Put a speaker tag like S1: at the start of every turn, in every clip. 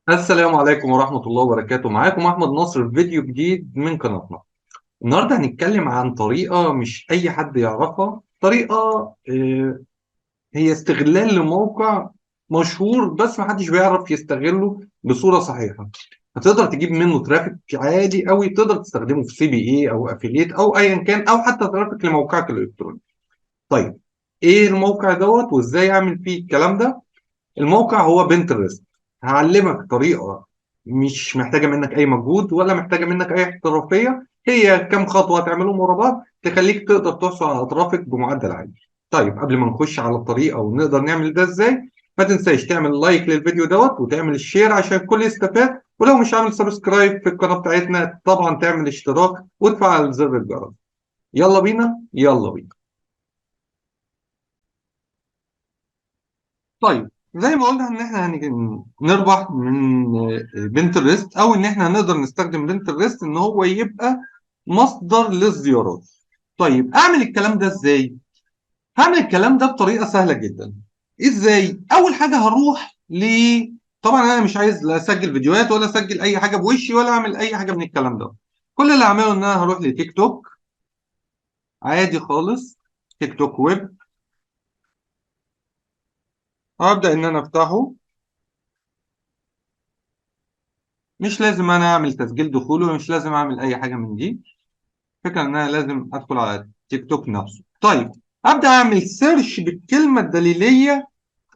S1: السلام عليكم ورحمة الله وبركاته. معاكم أحمد ناصر في فيديو جديد من قناتنا. النهاردة هنتكلم عن طريقة مش أي حد يعرفها، طريقة هي استغلال لموقع مشهور بس محدش بيعرف يستغله بصورة صحيحة. هتقدر تجيب منه ترافيك عادي أوي، تقدر تستخدمه في سي بي إي أو أفيليت أو أيا كان، أو حتى ترافيك لموقعك الإلكتروني. طيب، إيه الموقع دوت وإزاي أعمل فيه الكلام ده؟ الموقع هو بنترست. هعلمك طريقة مش محتاجة منك أي مجهود ولا محتاجة منك أي احترافية، هي كام خطوة هتعملهم ورا بعض تخليك تقدر تحصل على ترافيك بمعدل عالي. طيب، قبل ما نخش على الطريقة ونقدر نعمل ده إزاي، ما تنساش تعمل لايك للفيديو دوت وتعمل الشير عشان الكل يستفاد، ولو مش عامل سبسكرايب في القناة بتاعتنا طبعا تعمل اشتراك وتفعل زر الجرس. يلا بينا يلا بينا. طيب، زي ما قلنا ان احنا هنيجي نربح من بنترست، او ان احنا نقدر نستخدم بنترست ان هو يبقى مصدر للزيارات. طيب، اعمل الكلام ده ازاي؟ هعمل الكلام ده بطريقة سهلة جدا. ازاي؟ اول حاجة هروح طبعا انا مش عايز لا اسجل فيديوهات ولا اسجل اي حاجة بوشي ولا اعمل اي حاجة من الكلام ده. كل اللي هعمله ان انا هروح لتيك توك عادي خالص، تيك توك ويب. هبدأ ان انا افتحه. مش لازم انا اعمل تسجيل دخول ومش لازم اعمل اي حاجه من دي. الفكره ان انا لازم ادخل على تيك توك نفسه. طيب، ابدا اعمل سيرش بالكلمه الدليليه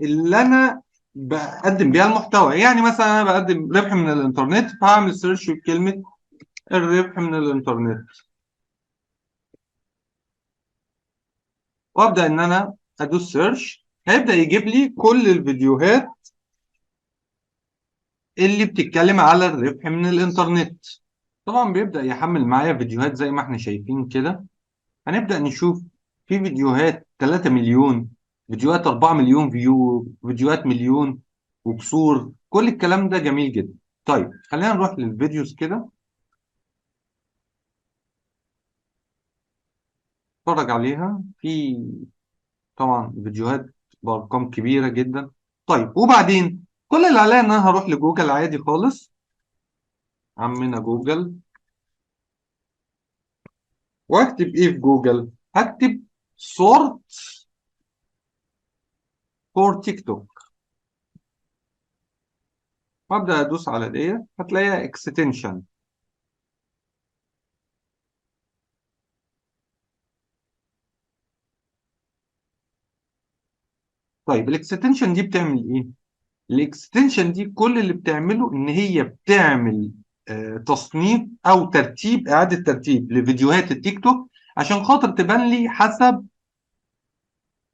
S1: اللي انا بقدم بيها المحتوى. يعني مثلا انا بقدم ربح من الانترنت، فهعمل سيرش بكلمه الربح من الانترنت، وابدا ان انا ادوس سيرش. هيبدا يجيب لي كل الفيديوهات اللي بتتكلم على الربح من الانترنت. طبعا بيبدا يحمل معايا فيديوهات زي ما احنا شايفين كده. هنبدأ نشوف في فيديوهات 3 مليون، فيديوهات 4 مليون فيو، فيديوهات مليون وكسور. كل الكلام ده جميل جدا. طيب، خلينا نروح للفيديوز كده نتفرج عليها. في طبعا فيديوهات بأرقام كبيرة جدا. طيب، وبعدين كل اللي عليا ان انا هروح لجوجل عادي خالص. عمنا جوجل، واكتب ايه في جوجل؟ هكتب صورة فور تيك توك، وابدا ادوس على ديت هتلاقيها اكستنشن. طيب، الاكستنشن دي بتعمل ايه؟ الاكستنشن دي كل اللي بتعمله ان هي بتعمل تصنيف او ترتيب، اعاده ترتيب لفيديوهات التيك توك عشان خاطر تبان لي حسب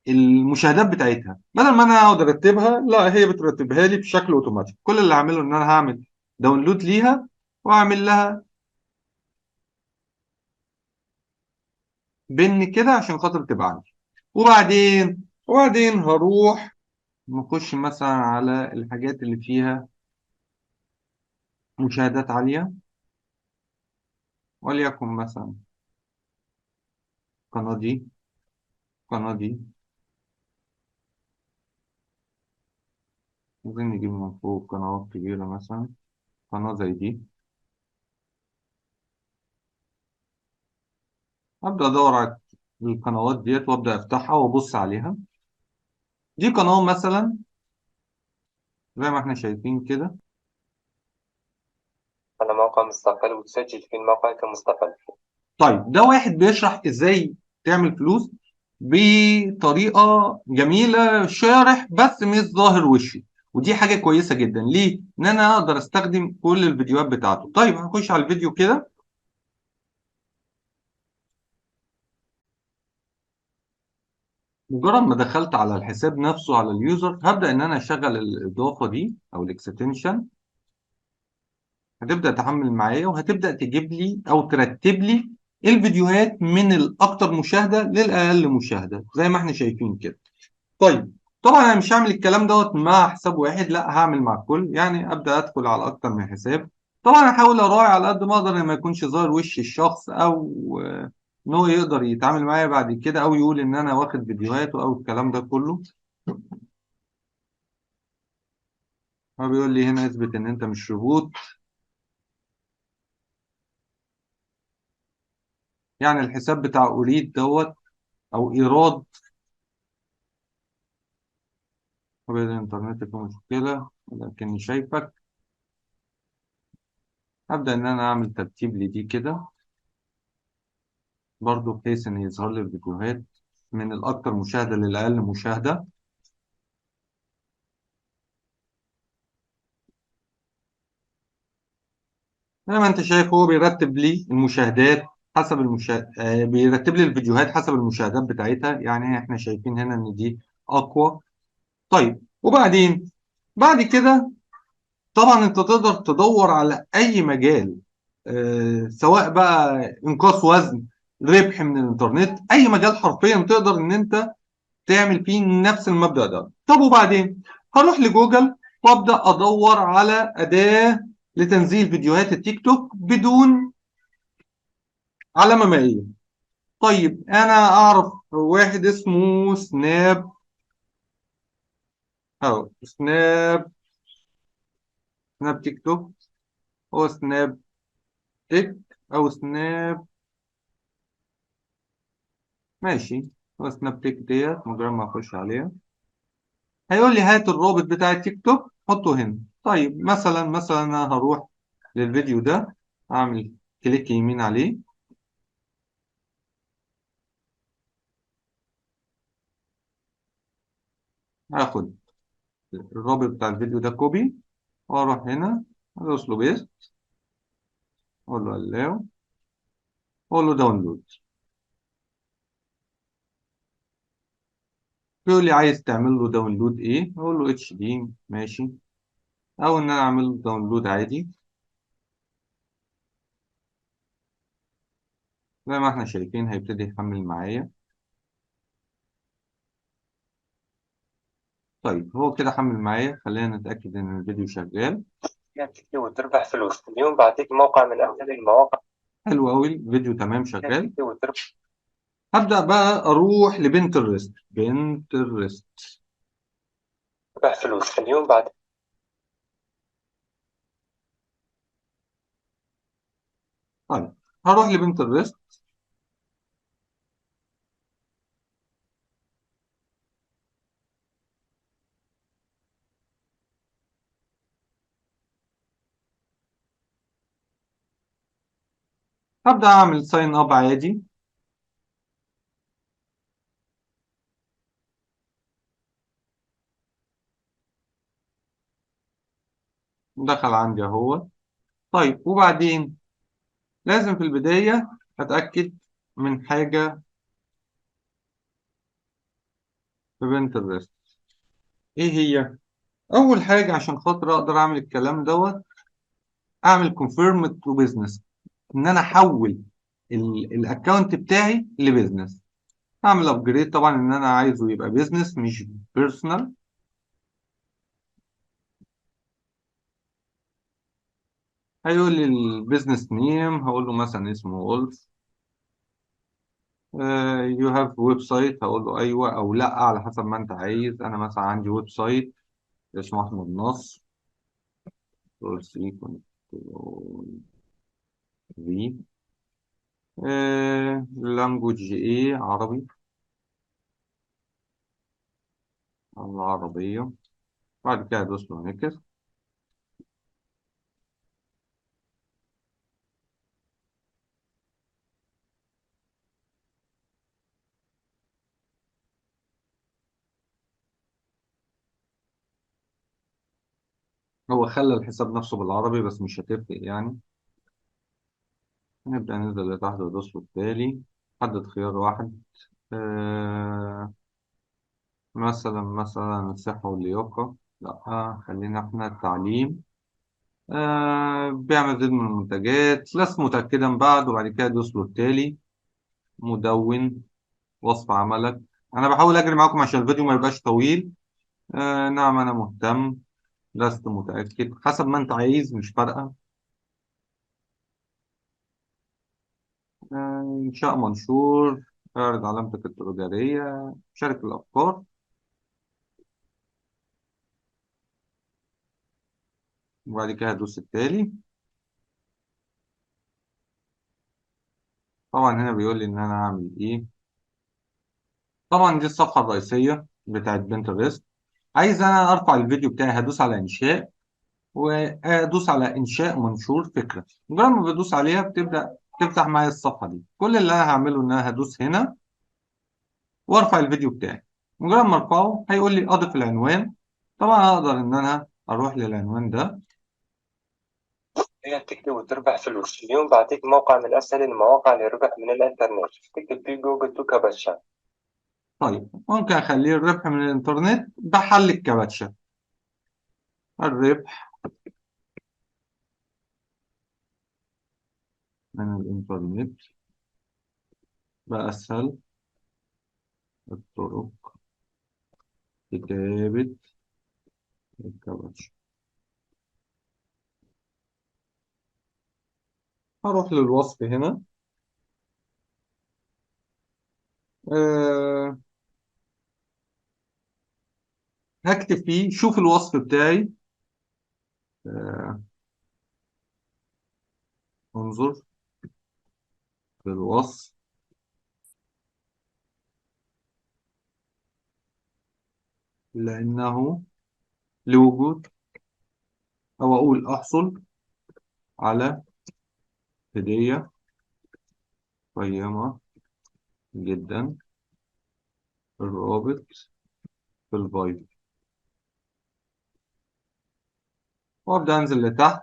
S1: المشاهدات بتاعتها. بدل ما انا اقعد ارتبها، لا، هي بترتبها لي بشكل اوتوماتيك. كل اللي هعمله ان انا هعمل داونلود ليها واعمل لها بن كده عشان خاطر تبقى عندي. وبعدين هروح نخش مثلا على الحاجات اللي فيها مشاهدات عالية، وليكن مثلا القناة دي، القناة دي. ممكن نجيب من فوق قنوات كبيرة، مثلا قناة زي دي. أبدأ أدور على القنوات ديت وأبدأ أفتحها وأبص عليها. دي قناة مثلا زي ما احنا شايفين كده.
S2: على موقع مستقل وتسجل في الموقع كمستقل.
S1: طيب، ده واحد بيشرح إزاي تعمل فلوس بطريقة جميلة، شارح بس مش ظاهر وشه. ودي حاجة كويسة جدا. ليه؟ إن أنا أقدر أستخدم كل الفيديوهات بتاعته. طيب، هخش على الفيديو كده. مجرد ما دخلت على الحساب نفسه على اليوزر، هبدأ إن أنا أشغل الإضافة دي أو الإكستنشن. هتبدأ تحمل معايا وهتبدأ تجيب لي أو ترتب لي الفيديوهات من الأكثر مشاهدة للأقل مشاهدة زي ما احنا شايفين كده. طيب، طبعا أنا مش هعمل الكلام دوت مع حساب واحد، لا، هعمل مع الكل. يعني أبدأ أدخل على أكتر من حساب. طبعا أحاول أراعي على قد ما أقدر إن ما يكونش ظاهر وش الشخص، أو إن هو يقدر يتعامل معايا بعد كده، أو يقول إن أنا واخد فيديوهاته أو الكلام ده كله. هو بيقول لي هنا اثبت ان انت مش روبوت. يعني الحساب بتاع اريد دوت او ايراد. طب الانترنت فيه مشكلة لكني شايفك. هبدأ ان انا اعمل ترتيب لدي كده برضو بحيث ان يظهر لي الفيديوهات من الاكثر مشاهدة للاقل مشاهدة. زي ما انت شايف هو بيرتب لي المشاهدات حسب بيرتب لي الفيديوهات حسب المشاهدات بتاعتها. يعني احنا شايفين هنا ان دي اقوى. طيب وبعدين بعد كده طبعا انت تقدر تدور على اي مجال، سواء بقى انقاص وزن، ربح من الانترنت، اي مجال حرفيا تقدر ان انت تعمل فيه نفس المبدأ ده. طب وبعدين هروح لجوجل وابدا ادور على اداة لتنزيل فيديوهات التيك توك بدون علامة مائية. طيب انا اعرف واحد اسمه سناب او سناب تيك توك. هو سناب تيك او سناب، ماشي. هو سناب تيك ديت مجرد ما اخش عليها هيقول لي هات الرابط بتاع التيك توك حطه هنا. طيب مثلا انا هروح للفيديو ده، اعمل كليك يمين عليه، هاخد الرابط بتاع الفيديو ده كوبي واروح هنا ادوس له بيست، اقول له allow، اقول له داونلود. بيقول لي عايز تعمل له داونلود ايه، اقول له اتش دي ماشي، او ان انا اعمل له داونلود عادي. زي ما احنا شايفين هيبتدي يحمل معايا. طيب هو كده حمل معايا، خلينا نتأكد ان الفيديو شغال.
S2: تكتب وتربح فلوس. اليوم بعطيك موقع من أحسن المواقع.
S1: حلو قوي الفيديو تمام شغال.
S2: تكتب وتربح.
S1: هبدأ بقى اروح لبنترست. بنترست.
S2: فلوس اليوم بعد.
S1: طيب هروح لبنترست. هبدأ اعمل ساين اب عادي. دخل عندي اهو. طيب وبعدين لازم في البداية اتأكد من حاجة في بنترست. ايه هي؟ اول حاجة عشان خاطر اقدر اعمل الكلام دوت، اعمل كونفيرم تو بزنس، ان انا احول الاكونت بتاعي لبزنس. اعمل ابجريد طبعا ان انا عايزه يبقى بزنس مش بيرسونال. هيقول لي البيزنس نيم، هقول له مثلا اسمه وولف. يو هاف ويب سايت، هقول له ايوه او لا على حسب ما انت عايز. انا مثلا عندي ويب سايت اسمه احمد نصر. في لانجوج ايه، عربي، العربية. بعد كده ادوس له نكست. هو خلى الحساب نفسه بالعربي بس مش هتفرق يعني. نبدأ ننزل لتحت وندوس له التالي. حدد خيار واحد. آه مثلا الصحة واللياقة، لا خلينا احنا التعليم. بيعمل زيت من المنتجات لست متأكدا بعد، وبعد كده دوس له التالي. مدون، وصف عملك. أنا بحاول أجري معاكم عشان الفيديو ما يبقاش طويل. نعم أنا مهتم، لست متأكد، حسب ما أنت عايز مش فارقة. إنشاء منشور، اعرض علامتك التجارية، شارك الأفكار. وبعد كده هدوس التالي. طبعا هنا بيقول لي ان انا هعمل ايه. طبعا دي الصفحة الرئيسية بتاعت بنترست. عايز انا ارفع الفيديو بتاعي، هدوس على انشاء وادوس على انشاء منشور فكرة. مجرد ما بدوس عليها بتبدأ تفتح معايا الصفحة دي. كل اللي انا هعمله ان انا هدوس هنا وارفع الفيديو بتاعي. مجرد ما ارفعه هيقول لي اضف العنوان. طبعا اقدر ان انا اروح للعنوان ده.
S2: هي تكتب وتربح فلوس. اليوم بعطيك موقع من أسهل المواقع للربح من الإنترنت. تكتب في جوجل تو كابتشا.
S1: طيب ممكن اخليه الربح من الانترنت بحل الكباتشة. الربح من الانترنت بأسهل الطرق كتابة الكباتشة. هروح للوصف هنا. أه هكتب فيه، شوف الوصف بتاعي. أه انظر للوصف لأنه لوجود، أو أقول أحصل على هدية قيمة جدا. الرابط في الفايف. وأبدأ أنزل لتحت.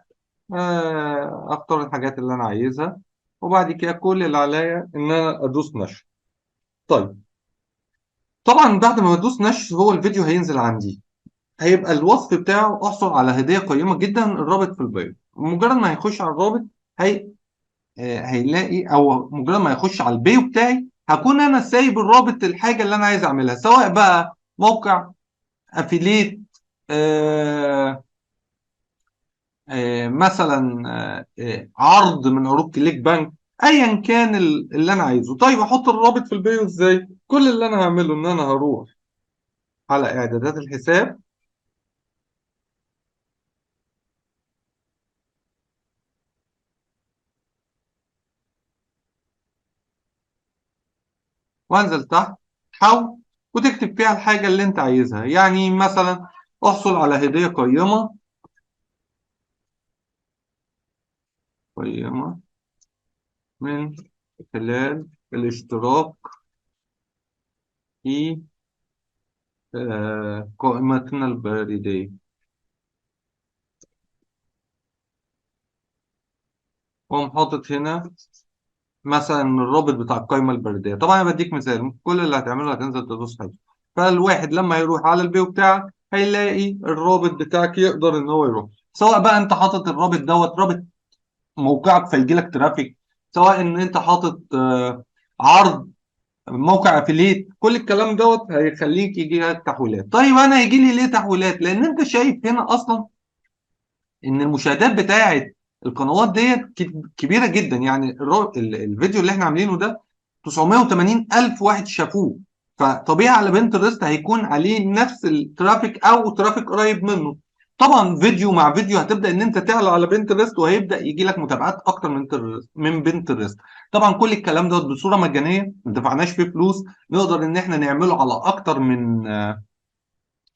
S1: أختار الحاجات اللي أنا عايزها. وبعد كده كل اللي عليا إن أنا أدوس نشر. طيب طبعا بعد ما أدوس نشر هو الفيديو هينزل عندي. هيبقى الوصف بتاعه احصل على هدية قيمة جدا، الرابط في البايو. مجرد ما هيخش على الرابط هي هيلاقي، او مجرد ما يخش على البايو بتاعي هكون انا سايب الرابط الحاجة اللي انا عايز اعملها، سواء بقى موقع افيليت، آه مثلا عرض من عروض كليك بانك، ايا كان اللي انا عايزه. طيب احط الرابط في البايو ازاي؟ كل اللي انا هعمله ان انا هروح على اعدادات الحساب. وانزل تحت حول، وتكتب فيها الحاجة اللي انت عايزها. يعني مثلا احصل على هدية قيمة من خلال الاشتراك في قائمتنا البريدية. وأقوم حاطط هنا مثلا الرابط بتاع القائمة البريدية. طبعا أنا بديك مثال، كل اللي هتعمله هتنزل تدوس حاجة. فالواحد لما يروح على البيو بتاعك هيلاقي الرابط بتاعك، يقدر ان هو يروح. سواء بقى انت حاطط الرابط دوت رابط موقعك فيجي لك ترافيك، سواء ان انت حاطط عرض موقع افيليت، كل الكلام دوت هيخليك يجي لك تحويلات. طيب انا هيجي لي ليه تحويلات؟ لان انت شايف هنا اصلا ان المشاهدات بتاعت القنوات ديت كبيره جدا. يعني الفيديو اللي احنا عاملينه ده 980 الف واحد شافوه. فطبيعي على بنترست هيكون عليه نفس الترافيك او ترافيك قريب منه. طبعا فيديو مع فيديو هتبدا ان انت تعلى على بنترست، وهيبدا يجي لك متابعات اكتر من بنترست. طبعا كل الكلام دوت بصوره مجانيه، ما دفعناش فيه فلوس. نقدر ان احنا نعمله على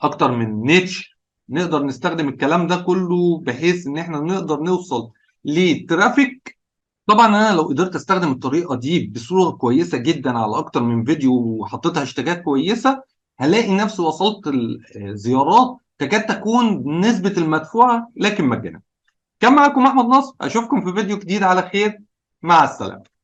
S1: اكتر من نيتش. نقدر نستخدم الكلام ده كله بحيث ان احنا نقدر نوصل لترافيك. طبعا انا لو قدرت استخدم الطريقه دي بصوره كويسه جدا على اكتر من فيديو وحطيتها هاشتاجات كويسه، هلاقي نفسي وصلت الزيارات تكاد تكون نسبه المدفوعه لكن مجانا. كان معاكم احمد نصر، اشوفكم في فيديو جديد على خير. مع السلامه.